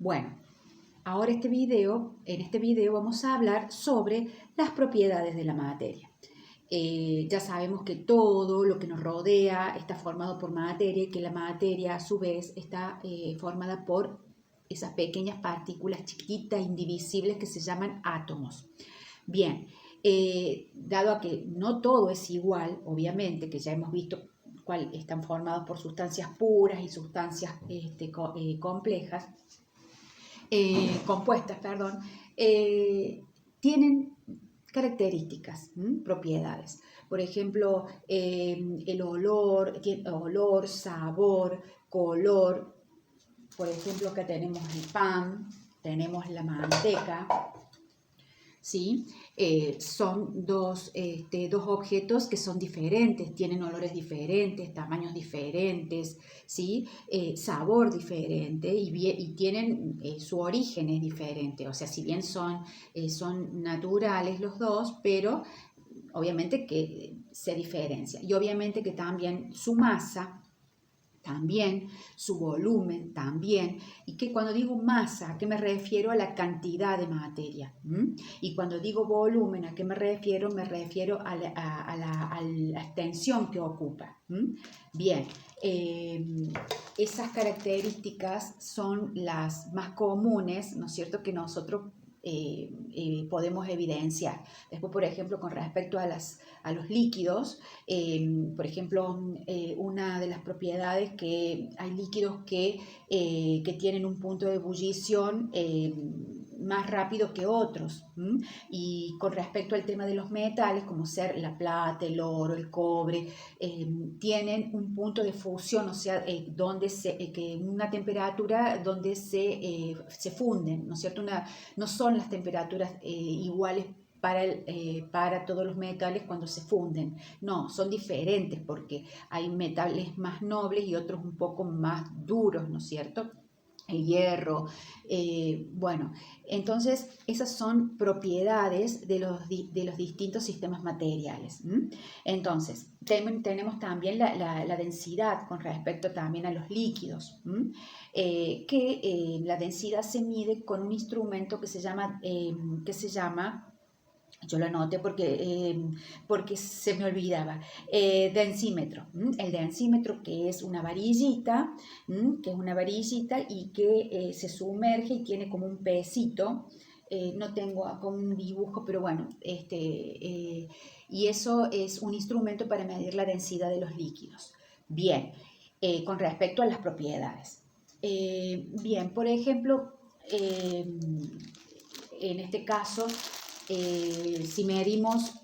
Bueno, ahora en este video vamos a hablar sobre las propiedades de la materia. Ya sabemos que todo lo que nos rodea está formado por materia y que la materia a su vez está formada por esas pequeñas partículas chiquitas, indivisibles que se llaman átomos. Bien, dado a que no todo es igual, obviamente, que ya hemos visto cuál están formados por sustancias puras y sustancias compuestas, tienen características, propiedades. Por ejemplo, el olor, sabor, color. Por ejemplo, acá tenemos el pan, tenemos la manteca, ¿sí? Son dos objetos que son diferentes, tienen olores diferentes, tamaños diferentes, ¿sí? Sabor diferente y tienen su origen es diferente. O sea, si bien son naturales los dos, pero obviamente que se diferencia. Y obviamente que también su masa, también su volumen, también, y que cuando digo masa, ¿a qué me refiero? A la cantidad de materia. Y cuando digo volumen, ¿a qué me refiero? Me refiero a la extensión que ocupa. Bien, esas características son las más comunes, ¿no es cierto?, que nosotros podemos evidenciar. Después, por ejemplo, con respecto a los líquidos, por ejemplo, una de las propiedades que hay líquidos que tienen un punto de ebullición más rápido que otros. Y con respecto al tema de los metales, como ser la plata, el oro, el cobre, tienen un punto de fusión, o sea, que una temperatura donde se funden, ¿no es cierto? No son las temperaturas iguales para todos los metales cuando se funden. No, son diferentes porque hay metales más nobles y otros un poco más duros, ¿no es cierto? El hierro, bueno, entonces esas son propiedades de los distintos sistemas materiales. Entonces, tenemos también la densidad con respecto también a los líquidos, que la densidad se mide con un instrumento que se llama yo lo anoté porque se me olvidaba, densímetro. El densímetro, que es una varillita, y que se sumerge y tiene como un pecito. No tengo acá un dibujo, pero bueno, y eso es un instrumento para medir la densidad de los líquidos. Bien, con respecto a las propiedades. Bien, por ejemplo, en este caso, si medimos,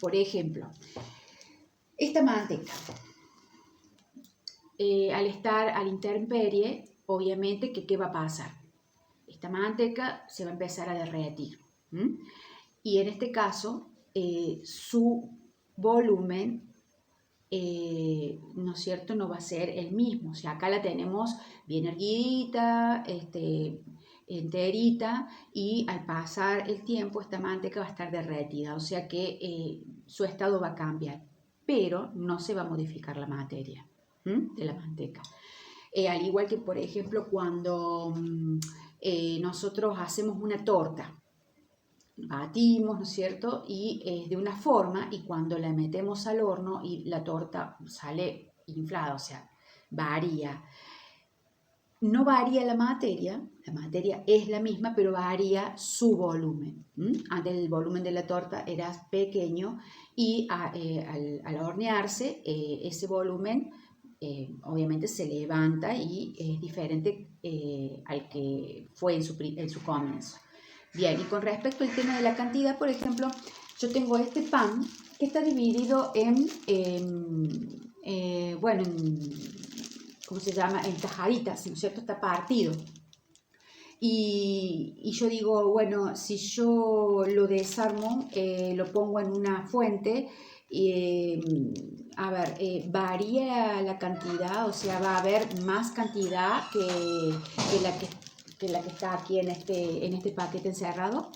por ejemplo, esta manteca, al estar a la intemperie, obviamente que ¿qué va a pasar? Esta manteca se va a empezar a derretir. Y en este caso, su volumen, ¿no es cierto?, no va a ser el mismo. O sea, acá la tenemos bien erguidita, enterita, y al pasar el tiempo esta manteca va a estar derretida, o sea que su estado va a cambiar, pero no se va a modificar la materia de la manteca. Al igual que, por ejemplo, cuando nosotros hacemos una torta, batimos, ¿no es cierto?, y es de una forma, y cuando la metemos al horno y la torta sale inflada, o sea, varía. No varía la materia es la misma, pero varía su volumen. Antes el volumen de la torta era pequeño y al hornearse ese volumen obviamente se levanta y es diferente al que fue en su comienzo. Bien, y con respecto al tema de la cantidad, por ejemplo, yo tengo este pan que está dividido ¿cómo se llama?, en tajaditas, ¿no es cierto?, está partido. Y yo digo, bueno, si yo lo desarmo, lo pongo en una fuente, varía la cantidad, o sea, va a haber más cantidad que la que está aquí en este paquete encerrado.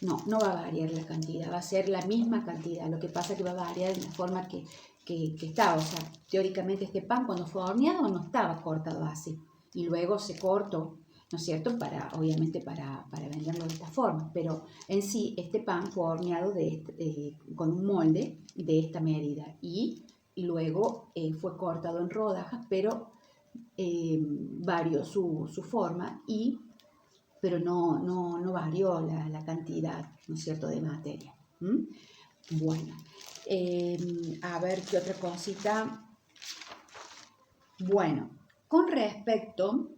No va a variar la cantidad, va a ser la misma cantidad. Lo que pasa es que va a variar de la forma que que estaba. O sea, teóricamente este pan cuando fue horneado no estaba cortado así. Y luego se cortó, ¿no es cierto? Obviamente para venderlo de esta forma. Pero en sí este pan fue horneado con un molde de esta medida. Y luego fue cortado en rodajas, pero varió su forma, pero no varió la cantidad, ¿no es cierto?, de materia. ¿Mm? Bueno, a ver qué otra cosita. Bueno, con respecto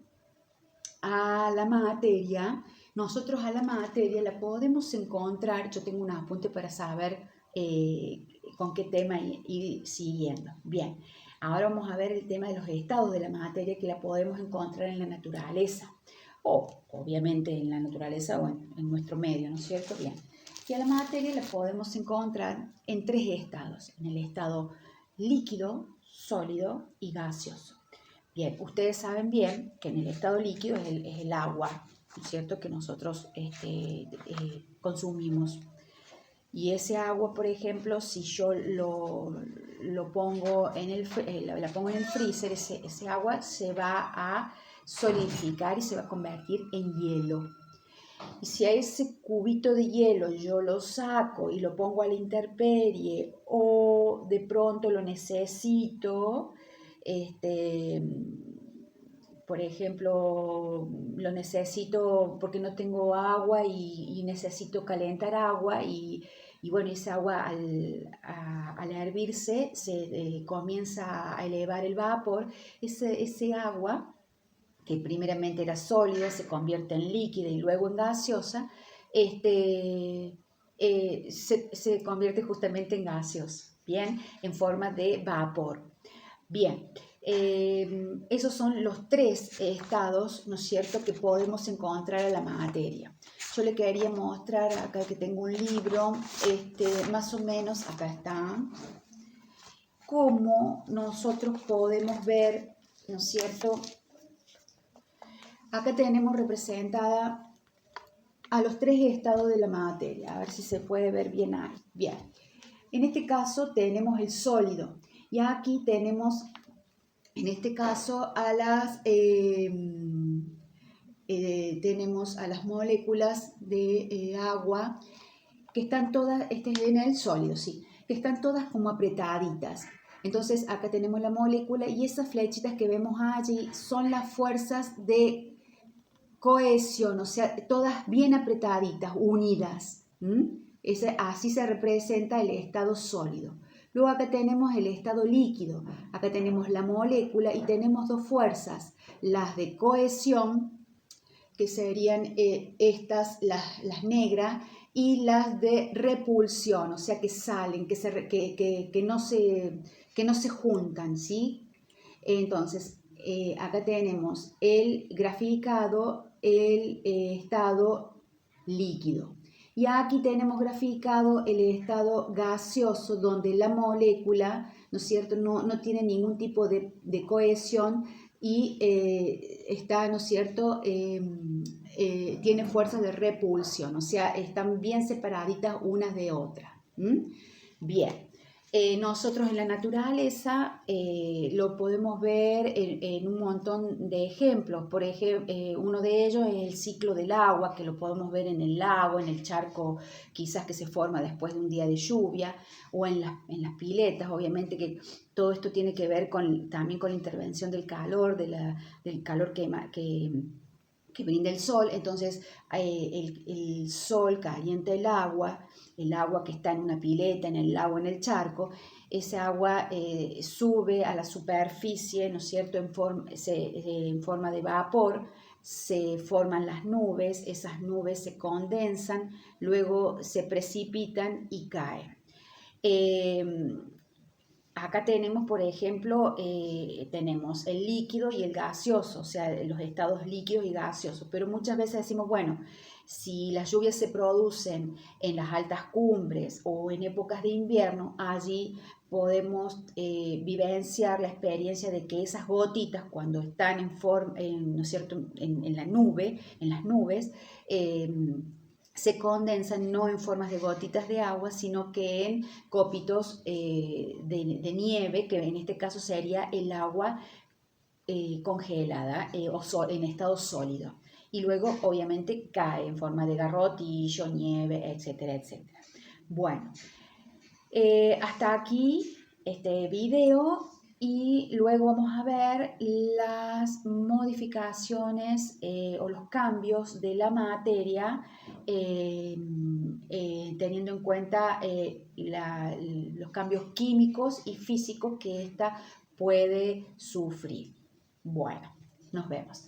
a la materia, nosotros a la materia la podemos encontrar, yo tengo un apunte para saber con qué tema ir siguiendo. Bien, ahora vamos a ver el tema de los estados de la materia que la podemos encontrar en la naturaleza, o obviamente en la naturaleza o en nuestro medio, ¿no es cierto? Bien, y a la materia la podemos encontrar en tres estados, en el estado líquido, sólido y gaseoso. Bien, ustedes saben bien que en el estado líquido es el agua, ¿no es cierto?, que nosotros consumimos. Y ese agua, por ejemplo, si yo lo pongo la pongo en el freezer, ese agua se va a solidificar y se va a convertir en hielo. Y si a ese cubito de hielo yo lo saco y lo pongo a la intemperie o de pronto lo necesito, por ejemplo, lo necesito porque no tengo agua y necesito calentar agua y bueno, esa agua al hervirse se comienza a elevar el vapor, ese agua que primeramente era sólida, se convierte en líquida y luego en gaseosa, se convierte justamente en gaseoso, ¿bien? En forma de vapor. Bien, esos son los tres estados, ¿no es cierto?, que podemos encontrar en la materia. Yo le quería mostrar acá que tengo un libro, más o menos, acá está, cómo nosotros podemos ver, ¿no es cierto?, acá tenemos representada a los tres estados de la materia. A ver si se puede ver bien ahí. Bien. En este caso tenemos el sólido. Y aquí tenemos, en este caso, tenemos a las moléculas de agua que están todas, este es en el sólido, sí, que están todas como apretaditas. Entonces acá tenemos la molécula y esas flechitas que vemos allí son las fuerzas de cohesión, o sea, todas bien apretaditas, unidas. Así se representa el estado sólido. Luego acá tenemos el estado líquido. Acá tenemos la molécula y tenemos dos fuerzas, las de cohesión, que serían las negras, y las de repulsión, o sea, que salen, que no se juntan, ¿sí? Entonces, acá tenemos el graficado, el estado líquido. Y aquí tenemos graficado el estado gaseoso, donde la molécula, ¿no es cierto?, no tiene ningún tipo de cohesión y está, ¿no es cierto?, tiene fuerzas de repulsión, o sea, están bien separaditas unas de otras. Bien. Nosotros en la naturaleza lo podemos ver en un montón de ejemplos. Por ejemplo, uno de ellos es el ciclo del agua, que lo podemos ver en el lago, en el charco, quizás que se forma después de un día de lluvia, o en las piletas. Obviamente que todo esto tiene que ver también con la intervención del calor, del calor que brinda el sol. Entonces el sol calienta el agua que está en una pileta, en el lago, en el charco. Esa agua sube a la superficie, ¿no es cierto?, en forma de vapor, se forman las nubes, esas nubes se condensan, luego se precipitan y caen. Acá tenemos, por ejemplo, tenemos el líquido y el gaseoso, o sea, los estados líquidos y gaseosos, pero muchas veces decimos, bueno, si las lluvias se producen en las altas cumbres o en épocas de invierno, allí podemos vivenciar la experiencia de que esas gotitas, cuando están ¿no es cierto?, en la nube, en las nubes, se condensan no en formas de gotitas de agua, sino que en copitos de nieve, que en este caso sería el agua congelada en estado sólido. Y luego, obviamente, cae en forma de garrotillo, nieve, etcétera, etcétera. Bueno, hasta aquí este video y luego vamos a ver las modificaciones o los cambios de la materia teniendo en cuenta los cambios químicos y físicos que ésta puede sufrir. Bueno, nos vemos.